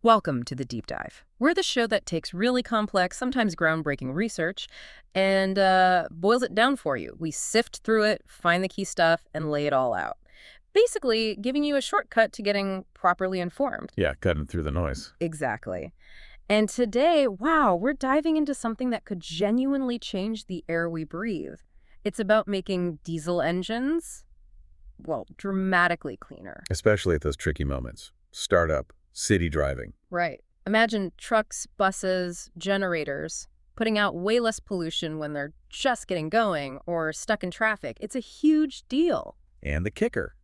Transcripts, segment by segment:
Welcome to the Deep Dive. We're the show that takes really complex, sometimes groundbreaking research and boils it down for you. We sift through it, find the key stuff, and lay it all out. Basically, giving you a shortcut to getting properly informed. Yeah, cutting through the noise. Exactly. And today, wow, we're diving into something that could genuinely change the air we breathe. It's about making diesel engines, well, dramatically cleaner. Especially at those tricky moments. Startup, city driving. Right. Imagine trucks, buses, generators putting out way less pollution when they're just getting going or stuck in traffic. It's a huge deal. And the kicker,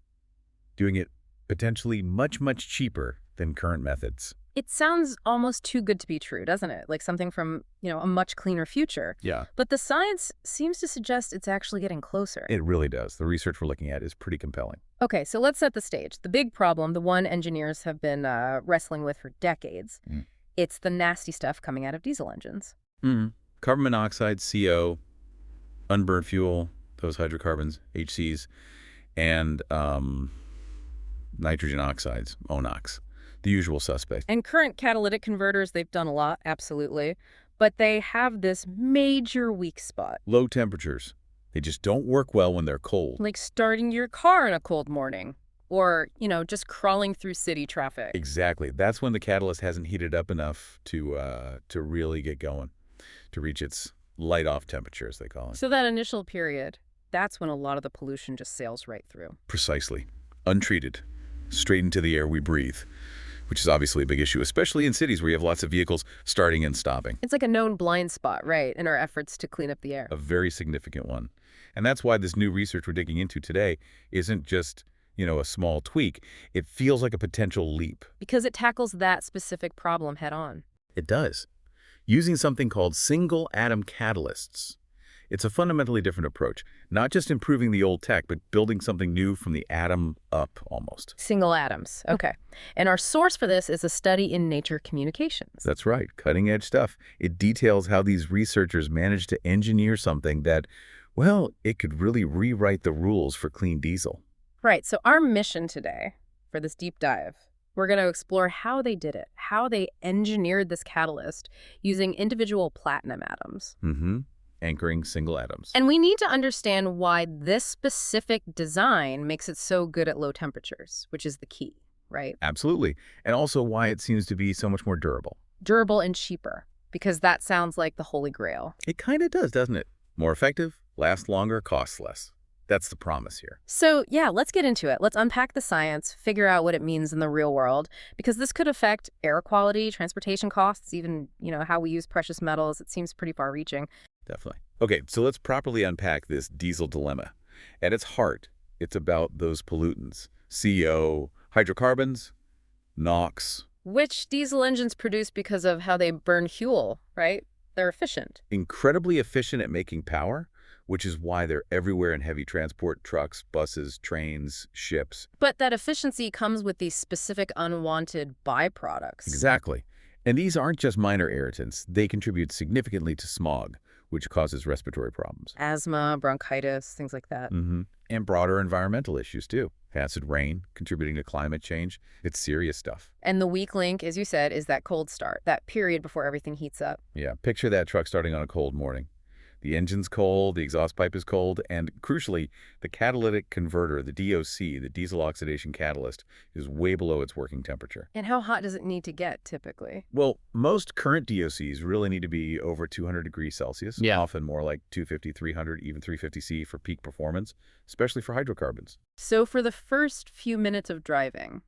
doing it potentially much, much cheaper than current methods. It sounds almost too good to be true, doesn't it? Like something from, a much cleaner future. Yeah, But the science seems to suggest it's actually getting closer. it really does. The research we're looking at is pretty compelling. Okay, so let's set the stage. The big problem, the one engineers have been wrestling with for decades, it's the nasty stuff coming out of diesel engines. Carbon monoxide, CO, unburned fuel, those hydrocarbons, HCs, and nitrogen oxides, ONOx, the usual suspect. And current catalytic converters, they've done a lot, absolutely. But they have this major weak spot. Low temperatures. They just don't work well when they're cold. Like starting your car on a cold morning. Or, just crawling through city traffic. Exactly. That's when the catalyst hasn't heated up enough to really get going, to reach its light-off temperature, as they call it. So that initial period, that's when a lot of the pollution just sails right through. Precisely. Untreated. Straight into the air we breathe, which is obviously a big issue, especially in cities where you have lots of vehicles starting and stopping. It's like a known blind spot, right, in our efforts to clean up the air. A very significant one. And that's why this new research we're digging into today isn't just, a small tweak. It feels like a potential leap. Because it tackles that specific problem head on. It does. Using something called single-atom catalysts. It's a fundamentally different approach, not just improving the old tech, but building something new from the atom up, almost. Single atoms. Okay. And our source for this is a study in Nature Communications. That's right, cutting-edge stuff. It details how these researchers managed to engineer something that, well, it could really rewrite the rules for clean diesel. Right. So our mission today for this deep dive, we're going to explore how they did it, how they engineered this catalyst using individual platinum atoms. Anchoring single atoms. And we need to understand why this specific design makes it so good at low temperatures, which is the key, right? Absolutely. And also why it seems to be so much more durable. Durable and cheaper, because that sounds like the holy grail. It kind of does, doesn't it? More effective, lasts longer, costs less. That's the promise here. So yeah, let's get into it. Let's unpack the science, figure out what it means in the real world, because this could affect air quality, transportation costs, even, how we use precious metals. It seems pretty far-reaching. Definitely. Okay, so let's properly unpack this diesel dilemma. At its heart, it's about those pollutants. CO, hydrocarbons, NOx. Which diesel engines produce because of how they burn fuel, right? They're efficient. Incredibly efficient at making power, which is why they're everywhere in heavy transport, trucks, buses, trains, ships. But that efficiency comes with these specific unwanted byproducts. Exactly. And these aren't just minor irritants. They contribute significantly to smog, which causes respiratory problems. Asthma, bronchitis, things like that. And broader environmental issues, too. Acid rain, contributing to climate change. It's serious stuff. And the weak link, as you said, is that cold start, that period before everything heats up. Yeah, picture that truck starting on a cold morning. The engine's cold, the exhaust pipe is cold, and crucially, the catalytic converter, the DOC, the diesel oxidation catalyst, is way below its working temperature. And how hot does it need to get, typically? Well, most current DOCs really need to be over 200 degrees Celsius, often more like 250, 300, even 350 C for peak performance, especially for hydrocarbons. So for the first few minutes of driving,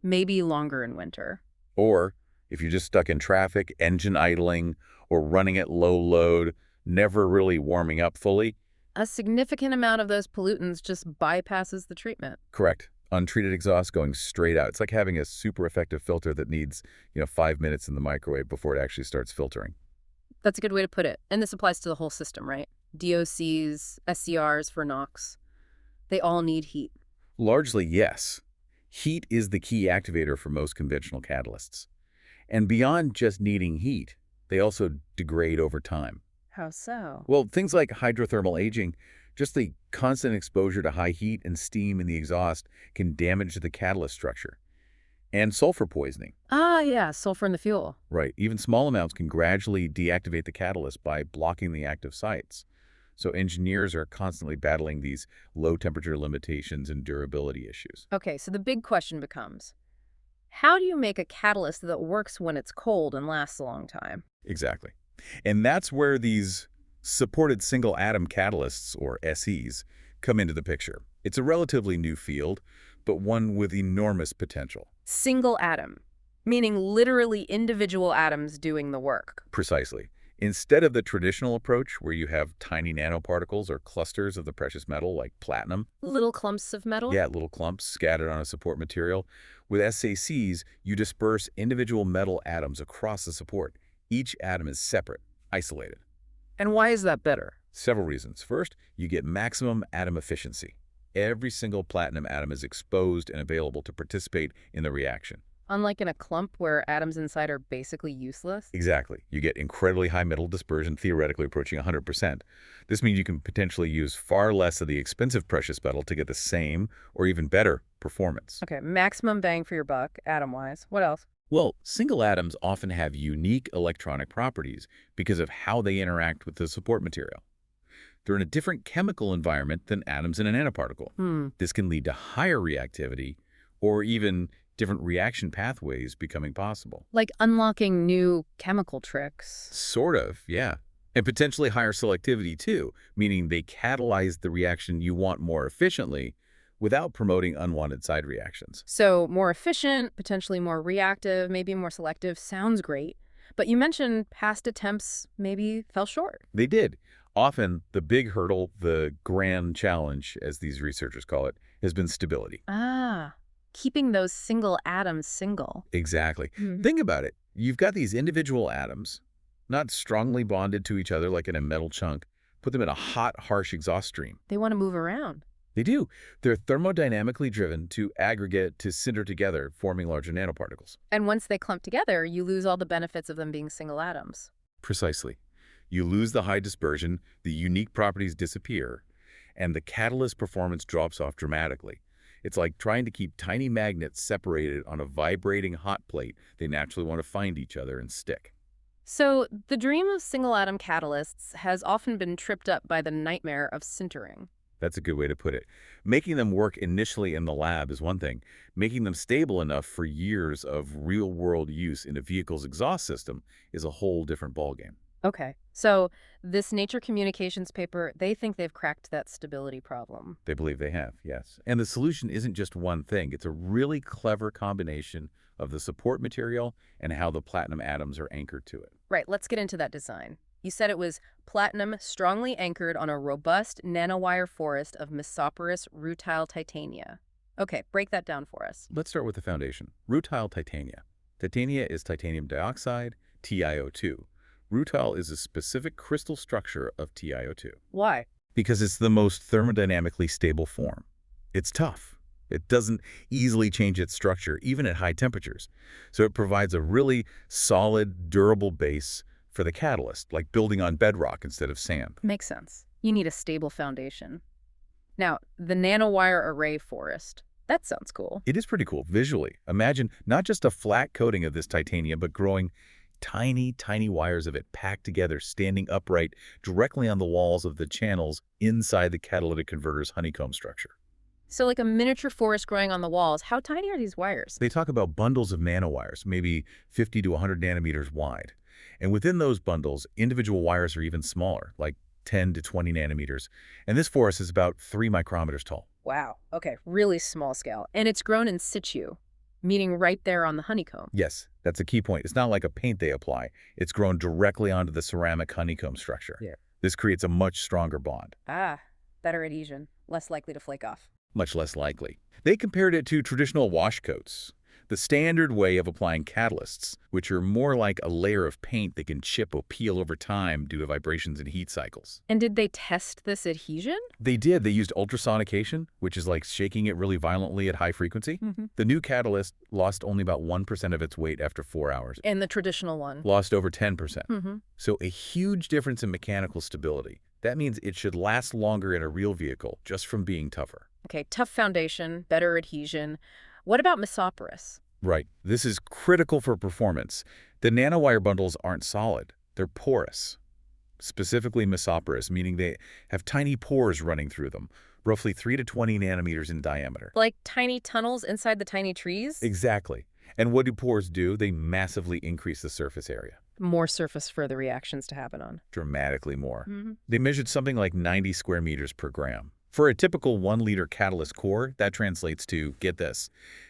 maybe longer in winter. Or if you're just stuck in traffic, engine idling, or running at low load, never really warming up fully. A significant amount of those pollutants just bypasses the treatment. Correct. Untreated exhaust going straight out. It's like having a super effective filter that needs, 5 minutes in the microwave before it actually starts filtering. That's a good way to put it. And this applies to the whole system, right? DOCs, SCRs for NOx. They all need heat. Largely, yes. Heat is the key activator for most conventional catalysts. And beyond just needing heat, they also degrade over time. How so? Well, things like hydrothermal aging, just the constant exposure to high heat and steam in the exhaust can damage the catalyst structure. And sulfur poisoning. Ah, yeah, sulfur in the fuel. Right. Even small amounts can gradually deactivate the catalyst by blocking the active sites. So engineers are constantly battling these low temperature limitations and durability issues. Okay, so the big question becomes, how do you make a catalyst that works when it's cold and lasts a long time? Exactly. And that's where these supported single atom catalysts, or SEs, come into the picture. It's a relatively new field, but one with enormous potential. Single atom, meaning literally individual atoms doing the work. Precisely. Instead of the traditional approach where you have tiny nanoparticles or clusters of the precious metal like platinum, Little clumps of metal? yeah, little clumps scattered on a support material, with SACs, you disperse individual metal atoms across the support. Each atom is separate, isolated. And why is that better? Several reasons. First, you get maximum atom efficiency. Every single platinum atom is exposed and available to participate in the reaction. Unlike in a clump where atoms inside are basically useless? Exactly. You get incredibly high metal dispersion, theoretically approaching 100%. This means you can potentially use far less of the expensive precious metal to get the same or even better performance. Okay, maximum bang for your buck, atom-wise. What else? Well, single atoms often have unique electronic properties because of how they interact with the support material. They're in a different chemical environment than atoms in a nanoparticle. This can lead to higher reactivity or even different reaction pathways becoming possible. Like unlocking new chemical tricks. Sort of, yeah. And potentially higher selectivity too, meaning they catalyze the reaction you want more efficiently without promoting unwanted side reactions. So more efficient, potentially more reactive, maybe more selective. Sounds great. But you mentioned past attempts maybe fell short. They did. Often, the big hurdle, the grand challenge, as these researchers call it, has been stability. Ah, keeping those single atoms single. Exactly. Hmm. Think about it. You've got these individual atoms, not strongly bonded to each other like in a metal chunk. Put them in a hot, harsh exhaust stream. They want to move around. They do. They're thermodynamically driven to aggregate to sinter together, forming larger nanoparticles. And once they clump together, you lose all the benefits of them being single atoms. Precisely. You lose the high dispersion, the unique properties disappear, and the catalyst performance drops off dramatically. It's like trying to keep tiny magnets separated on a vibrating hot plate. They naturally want to find each other and stick. So the dream of single atom catalysts has often been tripped up by the nightmare of sintering. That's a good way to put it. Making them work initially in the lab is one thing. Making them stable enough for years of real-world use in a vehicle's exhaust system is a whole different ballgame. Okay, so this Nature Communications paper, they think they've cracked that stability problem. They believe they have, yes. And the solution isn't just one thing. It's a really clever combination of the support material and how the platinum atoms are anchored to it. Right, let's get into that design. You said it was platinum strongly anchored on a robust nanowire forest of mesoporous rutile titania. Okay, break that down for us. Let's start with the foundation. Rutile titania. Titania is titanium dioxide, TiO2. Rutile is a specific crystal structure of TiO2 Why? because it's the most thermodynamically stable form. It's tough. It doesn't easily change its structure, even at high temperatures. So it provides a really solid, durable base for the catalyst, like building on bedrock instead of sand. Makes sense. You need a stable foundation. Now, the nanowire array forest. That sounds cool. It is pretty cool visually. Imagine not just a flat coating of this titanium, but growing tiny, tiny wires of it packed together, standing upright directly on the walls of the channels inside the catalytic converter's honeycomb structure. So like a miniature forest growing on the walls. How tiny are these wires? They talk about bundles of nanowires, maybe 50 to 100 nanometers wide. And within those bundles, individual wires are even smaller, like 10 to 20 nanometers. And this forest is about 3 micrometers tall. Wow. Okay, really small scale. And it's grown in situ, meaning right there on the honeycomb. Yes, that's a key point. It's not like a paint they apply. It's grown directly onto the ceramic honeycomb structure. Yeah. This creates a much stronger bond. Ah, better adhesion, less likely to flake off. Much less likely. They compared it to traditional wash coats, the standard way of applying catalysts, which are more like a layer of paint that can chip or peel over time due to vibrations and heat cycles. And did they test this adhesion? They did. They used ultrasonication, which is like shaking it really violently at high frequency. The new catalyst lost only about 1% of its weight after 4 hours. And the traditional one? Lost over 10%. So a huge difference in mechanical stability. That means it should last longer in a real vehicle just from being tougher. Okay, tough foundation, better adhesion. What about mesoporous? Right. This is critical for performance. The nanowire bundles aren't solid. They're porous, specifically mesoporous, meaning they have tiny pores running through them, roughly 3 to 20 nanometers in diameter. Like tiny tunnels inside the tiny trees? Exactly. And what do pores do? They massively increase the surface area. More surface for the reactions to happen on. Dramatically more. Mm-hmm. They measured something like 90 square meters per gram. For a typical 1-liter catalyst core, that translates to, get this,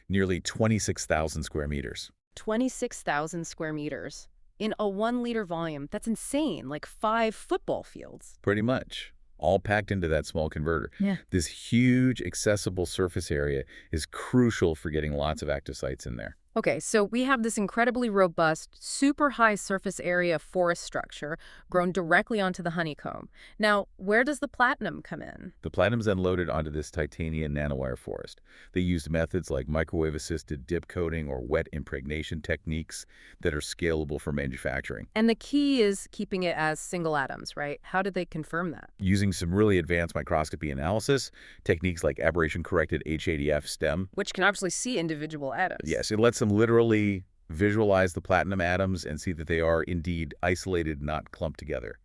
nearly 26,000 square meters. 26,000 square meters. In a 1-liter volume, that's insane, like 5 football fields. Pretty much. All packed into that small converter. Yeah. This huge, accessible surface area is crucial for getting lots of active sites in there. Okay, so we have this incredibly robust, super high surface area forest structure grown directly onto the honeycomb. Now, where does the platinum come in? The platinum's then loaded onto this titanium nanowire forest. They used methods like microwave-assisted dip coating or wet impregnation techniques that are scalable for manufacturing. And the key is keeping it as single atoms, right? How did they confirm that? Using some really advanced microscopy analysis, techniques like aberration-corrected H80F STEM. Which can obviously see individual atoms. Yes, it lets them literally visualize the platinum atoms and see that they are indeed isolated, not clumped together.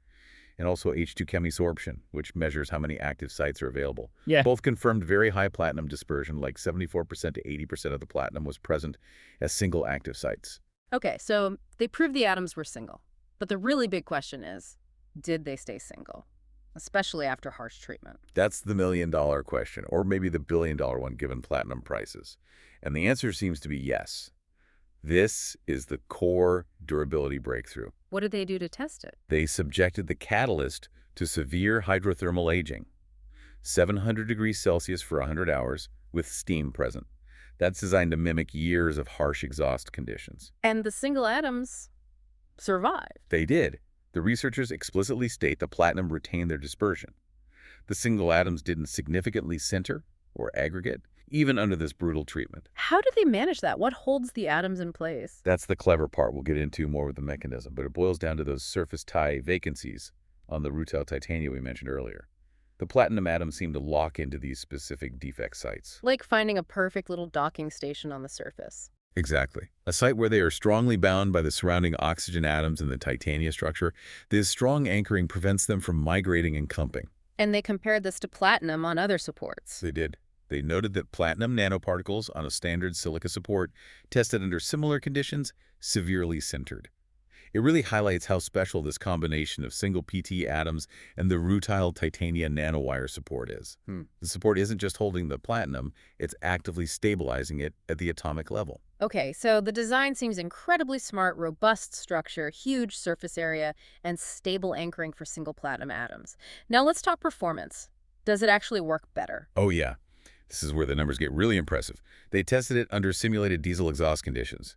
And also H2 chemisorption, which measures how many active sites are available. Yeah. Both confirmed very high platinum dispersion, like 74% to 80% of the platinum was present as single active sites. Okay, so they proved the atoms were single. But the really big question is, did they stay single? Especially after harsh treatment. That's the million-dollar question, or maybe the billion-dollar one given platinum prices. And the answer seems to be yes. This is the core durability breakthrough. What did they do to test it? They subjected the catalyst to severe hydrothermal aging, 700 degrees Celsius for 100 hours with steam present. That's designed to mimic years of harsh exhaust conditions. And the single atoms survived. They did. The researchers explicitly state the platinum retained their dispersion. The single atoms didn't significantly center or aggregate, even under this brutal treatment. How do they manage that? What holds the atoms in place? That's the clever part. We'll get into more with the mechanism, but it boils down to those surface tie vacancies on the rutile titanium we mentioned earlier. The platinum atoms seem to lock into these specific defect sites. Like finding a perfect little docking station on the surface. Exactly. A site where they are strongly bound by the surrounding oxygen atoms in the titanium structure. This strong anchoring prevents them from migrating and clumping. And they compared this to platinum on other supports. They did. They noted that platinum nanoparticles on a standard silica support tested under similar conditions severely sintered. It really highlights how special this combination of single PT atoms and the rutile titanium nanowire support is. The support isn't just holding the platinum, it's actively stabilizing it at the atomic level. Okay, so the design seems incredibly smart, robust structure, huge surface area, and stable anchoring for single platinum atoms. Now let's talk performance. Does it actually work better? Oh yeah, this is where the numbers get really impressive. They tested it under simulated diesel exhaust conditions.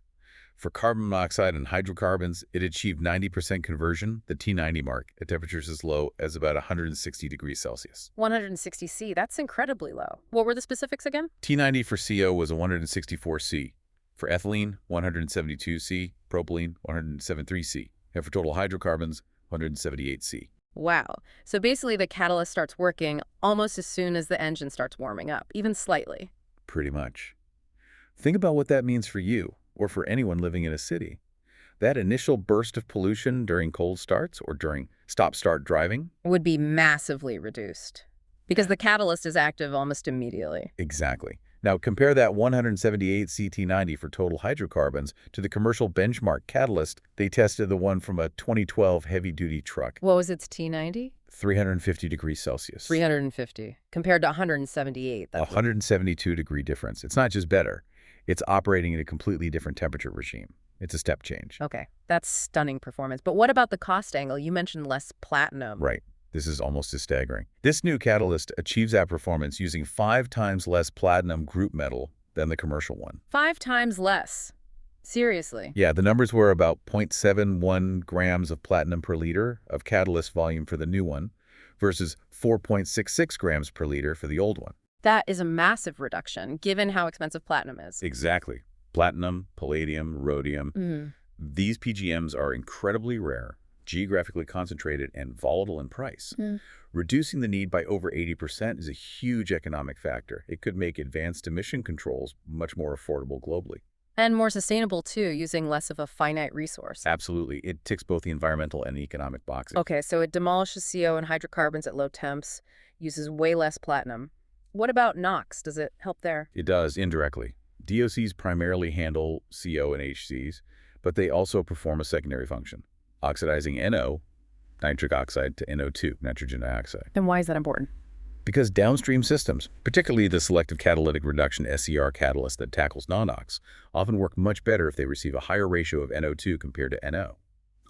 For carbon monoxide and hydrocarbons, it achieved 90% conversion, the T90 mark, at temperatures as low as about 160 degrees Celsius. 160 C, that's incredibly low. What were the specifics again? T90 for CO was 164 C. For ethylene, 172 C. Propylene, 173 C. And for total hydrocarbons, 178 C. Wow. So basically the catalyst starts working almost as soon as the engine starts warming up, even slightly. Pretty much. Think about what that means for you, or for anyone living in a city. That initial burst of pollution during cold starts or during stop-start driving? Would be massively reduced because the catalyst is active almost immediately. Exactly. Now compare that 178 CT90 for total hydrocarbons to the commercial benchmark catalyst. They tested the one from a 2012 heavy-duty truck. What was its T90? 350 degrees Celsius. 350 compared to 178. A 172-degree difference. It's not just better. It's operating in a completely different temperature regime. It's a step change. Okay, that's stunning performance. But what about the cost angle? You mentioned less platinum. Right. This is almost as staggering. This new catalyst achieves that performance using 5 times less platinum group metal than the commercial one. 5 times less. Seriously? Yeah, the numbers were about 0.71 grams of platinum per liter of catalyst volume for the new one versus 4.66 grams per liter for the old one. That is a massive reduction, given how expensive platinum is. Exactly. Platinum, palladium, rhodium. These PGMs are incredibly rare, geographically concentrated, and volatile in price. Reducing the need by over 80% is a huge economic factor. It could make advanced emission controls much more affordable globally. And more sustainable, too, using less of a finite resource. Absolutely. It ticks both the environmental and the economic boxes. Okay, so it demolishes CO and hydrocarbons at low temps, uses way less platinum. What about NOx? Does it help there? It does, indirectly. DOCs primarily handle CO and HCs, but they also perform a secondary function, oxidizing NO, nitric oxide, to NO2, nitrogen dioxide. Then why is that important? Because downstream systems, particularly the selective catalytic reduction SCR catalyst that tackles non-NOx, often work much better if they receive a higher ratio of NO2 compared to NO.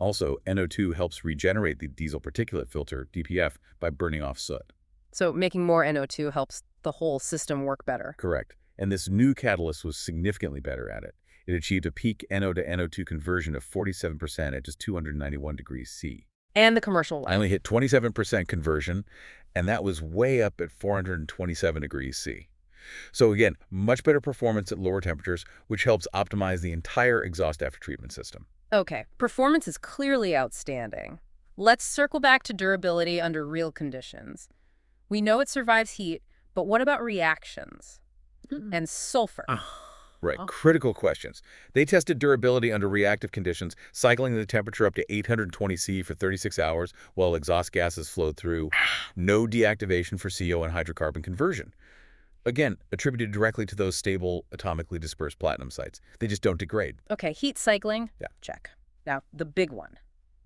Also, NO2 helps regenerate the diesel particulate filter, DPF, by burning off soot. So making more NO2 helps the whole system work better. Correct. And this new catalyst was significantly better at it. It achieved a peak NO to NO2 conversion of 47% at just 291 degrees C. And the commercial I life. only hit 27% conversion, and that was way up at 427 degrees C. So again, much better performance at lower temperatures, which helps optimize the entire exhaust aftertreatment system. Okay, performance is clearly outstanding. Let's circle back to durability under real conditions. We know it survives heat, but what about reactions? And sulfur? Right, critical questions. They tested durability under reactive conditions, cycling the temperature up to 820 C for 36 hours while exhaust gases flowed through. No deactivation for CO and hydrocarbon conversion. Again, attributed directly to those stable, atomically dispersed platinum sites. They just don't degrade. Okay, heat cycling? Yeah. Check. Now, the big one.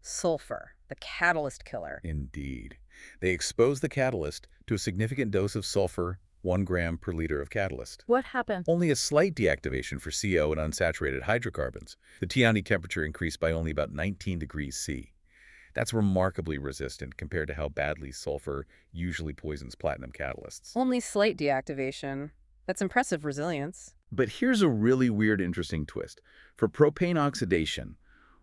Sulfur, the catalyst killer. Indeed. They expose the catalyst to a significant dose of sulfur, 1 gram per liter of catalyst. What happened? Only a slight deactivation for CO and unsaturated hydrocarbons. The Tiani temperature increased by only about 19 degrees C. That's remarkably resistant compared to how badly sulfur usually poisons platinum catalysts. Only slight deactivation. That's impressive resilience. But here's a really weird, interesting twist. For propane oxidation,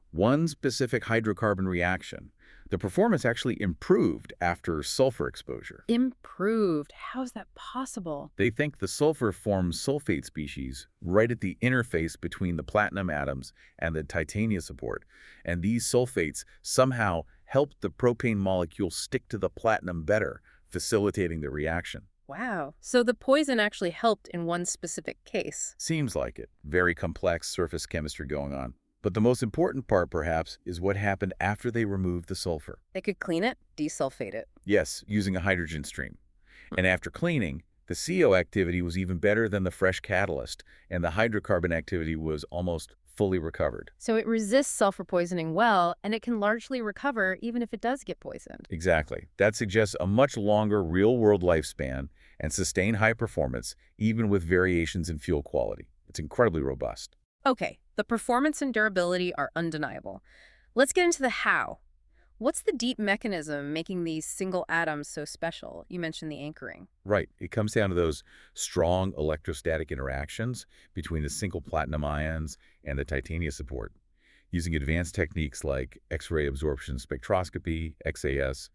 one specific hydrocarbon reaction, the performance actually improved after sulfur exposure. Improved? How is that possible? They think the sulfur forms sulfate species right at the interface between the platinum atoms and the titania support, and these sulfates somehow help the propane molecule stick to the platinum better, facilitating the reaction. Wow. So the poison actually helped in one specific case. Seems like it. Very complex surface chemistry going on. But the most important part, perhaps, is what happened after they removed the sulfur. They could clean it, desulfate it. Yes, using a hydrogen stream. And after cleaning, the CO activity was even better than the fresh catalyst, and the hydrocarbon activity was almost fully recovered. So it resists sulfur poisoning well, and it can largely recover even if it does get poisoned. Exactly. That suggests a much longer real-world lifespan and sustained high performance, even with variations in fuel quality. It's incredibly robust. Okay, the performance and durability are undeniable. Let's get into the how. What's the deep mechanism making these single atoms so special? You mentioned the anchoring. Right. It comes down to those strong electrostatic interactions between the single platinum ions and the titania support, using advanced techniques like X-ray absorption spectroscopy, XAS,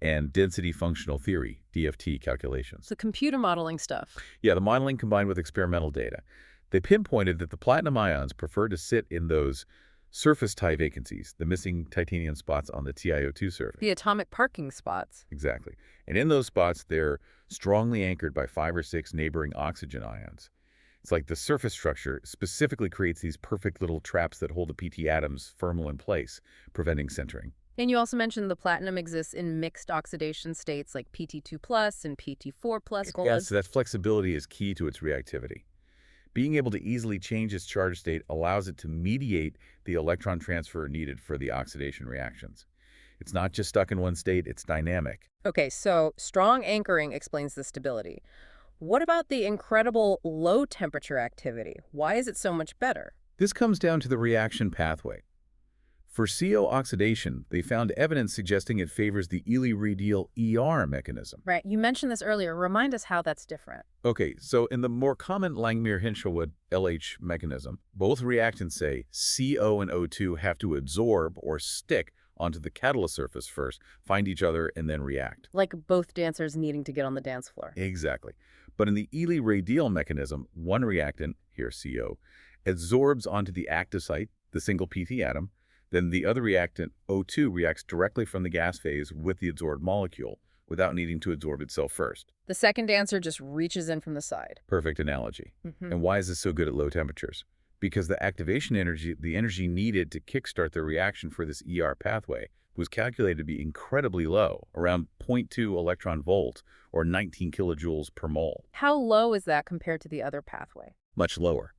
and density functional theory, DFT calculations. The computer modeling stuff. Yeah, the modeling combined with experimental data. They pinpointed that the platinum ions prefer to sit in those surface tie vacancies, the missing titanium spots on the TiO2 surface. The atomic parking spots. Exactly. And in those spots, they're strongly anchored by 5 or 6 neighboring oxygen ions. It's like the surface structure specifically creates these perfect little traps that hold the PT atoms firmly in place, preventing sintering. And you also mentioned the platinum exists in mixed oxidation states like PT2+ and PT4+. Yes, so that flexibility is key to its reactivity. Being able to easily change its charge state allows it to mediate the electron transfer needed for the oxidation reactions. It's not just stuck in one state, it's dynamic. Okay, so strong anchoring explains the stability. What about the incredible low temperature activity? Why is it so much better? This comes down to the reaction pathway. For CO oxidation, they found evidence suggesting it favors the Ely-Radial ER mechanism. Right, you mentioned this earlier. Remind us how that's different. Okay, so in the more common Langmuir-Hinshelwood LH mechanism, both reactants say CO and O2 have to absorb or stick onto the catalyst surface first, find each other, and then react. Like both dancers needing to get on the dance floor. Exactly. But in the Ely-Radial mechanism, one reactant, here CO, adsorbs onto the active site, the single PT atom. Then the other reactant, O2, reacts directly from the gas phase with the adsorbed molecule without needing to adsorb itself first. The second dancer just reaches in from the side. Perfect analogy. And why is this so good at low temperatures? because the activation energy, the energy needed to kickstart the reaction for this pathway, was calculated to be incredibly low, around zero point 0.2 electron volt or 19 kilojoules per mole. How low is that compared to the other pathway? Much lower.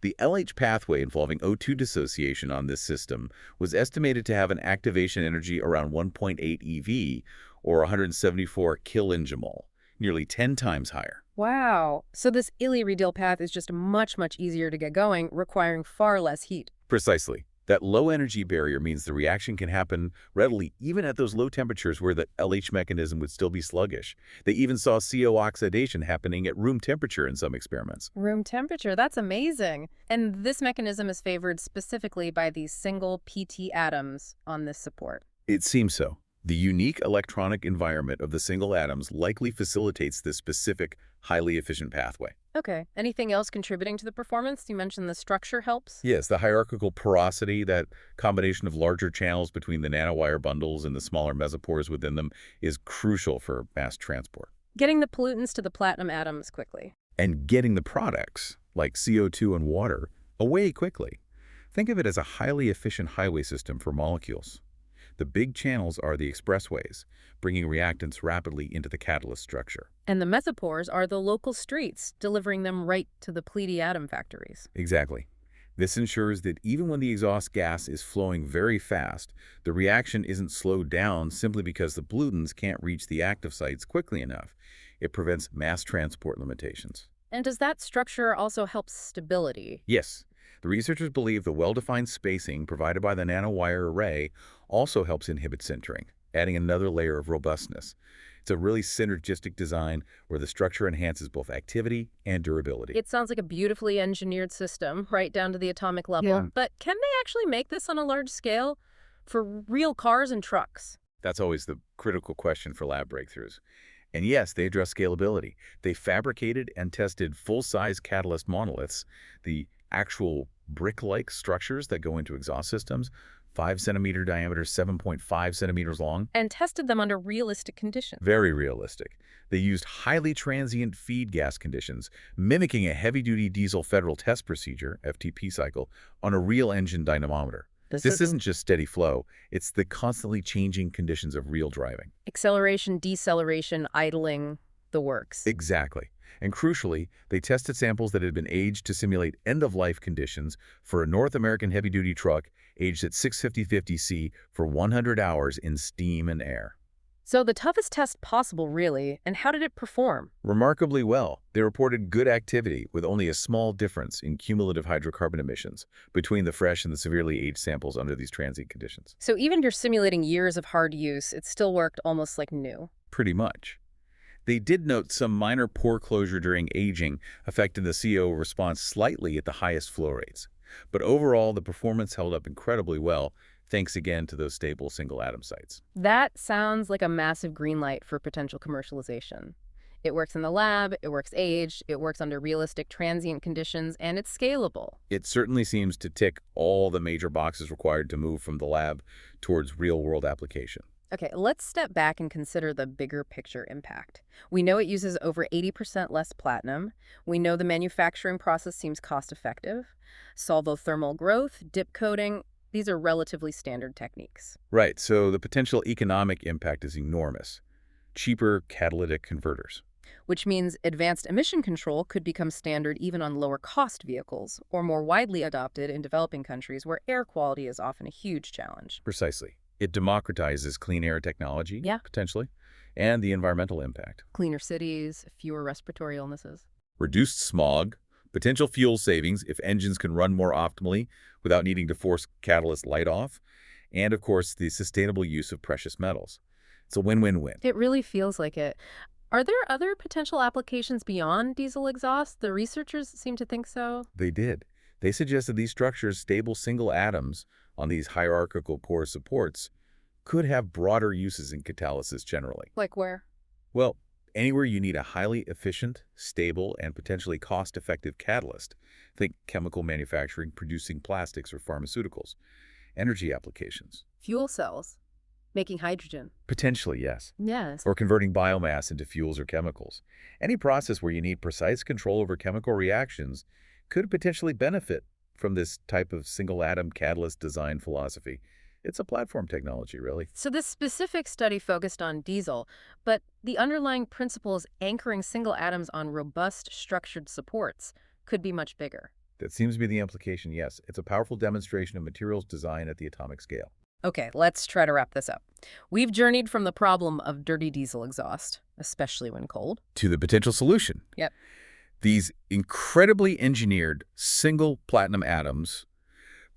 The LH pathway involving O2 dissociation on this system was estimated to have an activation energy around 1.8 eV or 174 kilingimole, nearly 10 times higher. Wow. So this illy-radial path is just much, much easier to get going, requiring far less heat. Precisely. That low energy barrier means the reaction can happen readily even at those low temperatures where the LH mechanism would still be sluggish. They even saw CO oxidation happening at room temperature in some experiments. Room temperature, that's amazing. And this mechanism is favored specifically by these single PT atoms on this support. It seems so. The unique electronic environment of the single atoms likely facilitates this specific, highly efficient pathway. Okay. Anything else contributing to the performance? You mentioned the structure helps? Yes, the hierarchical porosity, that combination of larger channels between the nanowire bundles and the smaller mesopores within them, is crucial for mass transport. Getting the pollutants to the platinum atoms quickly. And getting the products, like CO2 and water, away quickly. Think of it as a highly efficient highway system for molecules. The big channels are the expressways, bringing reactants rapidly into the catalyst structure. And the mesopores are the local streets, delivering them right to the Pleiade atom factories. Exactly. This ensures that even when the exhaust gas is flowing very fast, the reaction isn't slowed down simply because the pollutants can't reach the active sites quickly enough. It prevents mass transport limitations. And does that structure also help stability? Yes. The researchers believe the well-defined spacing provided by the nanowire array also helps inhibit sintering, adding another layer of robustness. It's a really synergistic design where the structure enhances both activity and durability. It sounds like a beautifully engineered system, right down to the atomic level. Yeah. But can they actually make this on a large scale for real cars and trucks? That's always the critical question for lab breakthroughs. And yes, they address scalability. They fabricated and tested full-size catalyst monoliths, the actual brick-like structures that go into exhaust systems, 5-centimeter diameter, 7.5 centimeters long. And tested them under realistic conditions. Very realistic. They used highly transient feed gas conditions, mimicking a heavy-duty diesel federal test procedure, FTP cycle, on a real engine dynamometer. This isn't just steady flow, it's the constantly changing conditions of real driving. Acceleration, deceleration, idling, the works. Exactly. And crucially, they tested samples that had been aged to simulate end-of-life conditions for a North American heavy-duty truck aged at 650/50C for 100 hours in steam and air. So the toughest test possible, really. And how did it perform? Remarkably well. They reported good activity with only a small difference in cumulative hydrocarbon emissions between the fresh and the severely aged samples under these transient conditions. So even if you're simulating years of hard use, it still worked almost like new. Pretty much. They did note some minor pore closure during aging affected the CO response slightly at the highest flow rates. But overall, the performance held up incredibly well, thanks again to those stable single-atom sites. That sounds like a massive green light for potential commercialization. It works in the lab, it works aged, it works under realistic transient conditions, and it's scalable. It certainly seems to tick all the major boxes required to move from the lab towards real-world application. Okay, let's step back and consider the bigger picture impact. We know it uses over 80% less platinum. We know the manufacturing process seems cost-effective. Solvothermal growth, dip coating, these are relatively standard techniques. Right, so the potential economic impact is enormous. Cheaper catalytic converters. Which means advanced emission control could become standard even on lower-cost vehicles, or more widely adopted in developing countries where air quality is often a huge challenge. Precisely. It democratizes clean air technology, potentially, and the environmental impact. Cleaner cities, fewer respiratory illnesses. Reduced smog, potential fuel savings if engines can run more optimally without needing to force catalyst light off, and, of course, the sustainable use of precious metals. It's a win-win-win. It really feels like it. Are there other potential applications beyond diesel exhaust? The researchers seem to think so. They did. They suggested these structures, stable single atoms on these hierarchical pore supports, could have broader uses in catalysis generally. Like where? Well, anywhere you need a highly efficient, stable, and potentially cost-effective catalyst. Think chemical manufacturing, producing plastics or pharmaceuticals. Energy applications. Fuel cells. Making hydrogen. Potentially, yes. Yes. Or converting biomass into fuels or chemicals. Any process where you need precise control over chemical reactions could potentially benefit from this type of single-atom catalyst design philosophy. It's a platform technology, really. So this specific study focused on diesel, but the underlying principles anchoring single atoms on robust, structured supports could be much bigger. That seems to be the implication, yes. It's a powerful demonstration of materials design at the atomic scale. Okay, let's try to wrap this up. We've journeyed from the problem of dirty diesel exhaust, especially when cold. To the potential solution. Yep. These incredibly engineered single platinum atoms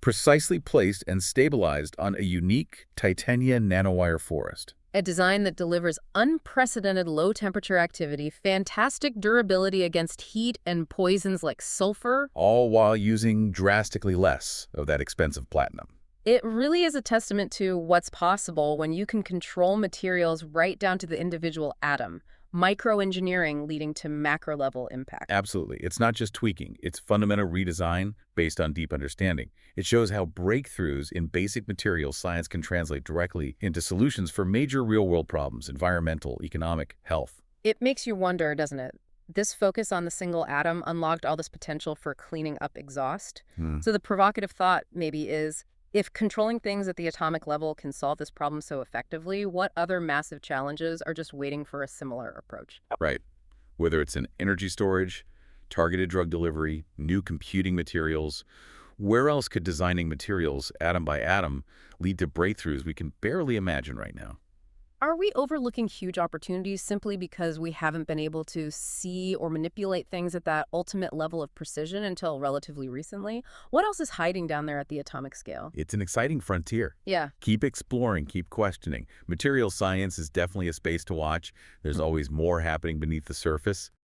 precisely placed and stabilized on a unique titanium nanowire forest. A design that delivers unprecedented low-temperature activity, fantastic durability against heat and poisons like sulfur. All while using drastically less of that expensive platinum. It really is a testament to what's possible when you can control materials right down to the individual atom. Microengineering leading to macro-level impact. Absolutely. It's not just tweaking. It's fundamental redesign based on deep understanding. It shows how breakthroughs in basic materials science can translate directly into solutions for major real-world problems, environmental, economic, health. It makes you wonder, doesn't it? This focus on the single atom unlocked all this potential for cleaning up exhaust. So the provocative thought maybe is, if controlling things at the atomic level can solve this problem so effectively, what other massive challenges are just waiting for a similar approach? Right. Whether it's in energy storage, targeted drug delivery, new computing materials, where else could designing materials atom by atom lead to breakthroughs we can barely imagine right now? Are we overlooking huge opportunities simply because we haven't been able to see or manipulate things at that ultimate level of precision until relatively recently? What else is hiding down there at the atomic scale? It's an exciting frontier. Yeah. Keep exploring, keep questioning. Material science is definitely a space to watch. There's always more happening beneath the surface.